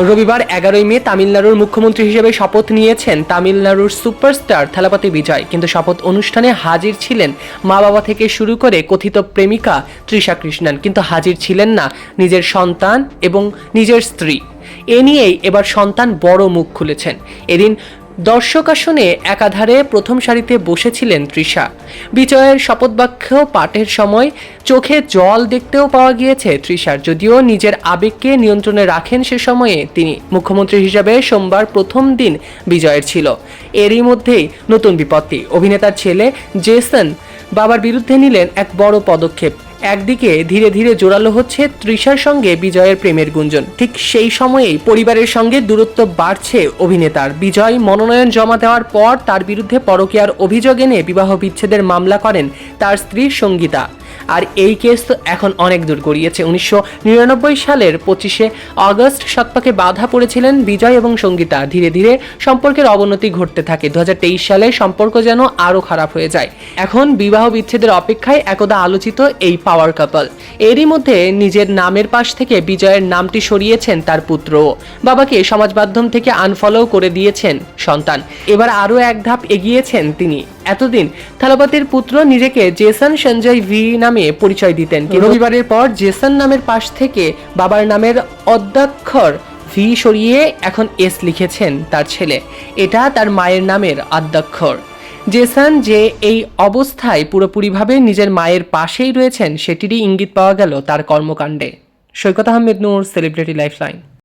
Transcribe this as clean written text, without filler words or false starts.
রবিবার 11ই মে তামিলনাড়ুর মুখ্যমন্ত্রী হিসেবে শপথ নিয়েছেন তামিলনাড়ুর সুপারস্টার থালাপতি বিজয়। কিন্তু শপথ অনুষ্ঠানে হাজির ছিলেন মা বাবা থেকে শুরু করে কথিত প্রেমিকা তৃষা কৃষ্ণন, কিন্তু হাজির ছিলেন না নিজের সন্তান এবং নিজের স্ত্রী। এ নিয়েই এবার সন্তান বড় মুখ খুলেছেন। এদিন দর্শক আসনে একাধারে প্রথম সারিতে বসেছিলেন তৃষা। বিজয়ের শপথবাক্য পাঠের সময় চোখে জল দেখতেও পাওয়া গিয়েছে তৃষার। যদিও নিজের আবেগকে নিয়ন্ত্রণে রাখেন সে সময়ে তিনি। মুখ্যমন্ত্রী হিসাবে সোমবার প্রথম দিন বিজয়ের ছিল। এরই মধ্যেই নতুন বিপত্তি। অভিনেতার ছেলে জেসন বাবার বিরুদ্ধে নিলেন এক বড় পদক্ষেপ। একদিকে ধীরে ধীরে জোরালো হচ্ছে তৃষার সঙ্গে বিজয়ের প্রেমের গুঞ্জন, ঠিক সেই সময়েই পরিবারের সঙ্গে দূরত্ব বাড়ছে অভিনেতার। বিজয় মনোনয়ন জমা দেওয়ার পর তার বিরুদ্ধে পরকীয়ার অভিযোগ এনে বিবাহ বিচ্ছেদের মামলা করেন তার স্ত্রী সঙ্গীতা। আর এই কেস তো এখন অনেক দূর গড়িয়েছে। 1999 সালের 25শে আগস্ট সৎপাকে বাধা পড়েছিলেন বিজয় এবং সঙ্গীতা। ধীরে ধীরে সম্পর্কের অবনতি ঘটতে থাকে। 2023 সালে সম্পর্ক যেন আরও খারাপ হয়ে যায়। এখন বিবাহ বিচ্ছেদের অপেক্ষায় একদা আলোচিত এই পাওয়ার কাপল। এরই মধ্যে নিজের নামের পাশ থেকে বিজয়ের নামটি সরিয়েছেন তার পুত্রও। বাবাকে সমাজ মাধ্যম থেকে আনফলো করে দিয়েছেন সন্তান। এবার আরও এক ধাপ এগিয়েছেন তিনি। এতদিন থালাপতির পুত্র নিজেকে জেসন সঞ্জয় ভি নামে পরিচয় দিতেন। রবিবারের পর জেসন নামের পাশ থেকে বাবার নামের অদ্যাক্ষর ভি সরিয়ে এখন এস লিখেছেন তার ছেলে। এটা তার মায়ের নামের আদ্যাক্ষর। জেসন যে এই অবস্থায় পুরোপুরিভাবে নিজের মায়ের পাশেই রয়েছেন সেটিরই ইঙ্গিত পাওয়া গেল তার কর্মকাণ্ডে। সৈকত আহমেদ নূর, সেলিব্রিটি লাইফলাইন।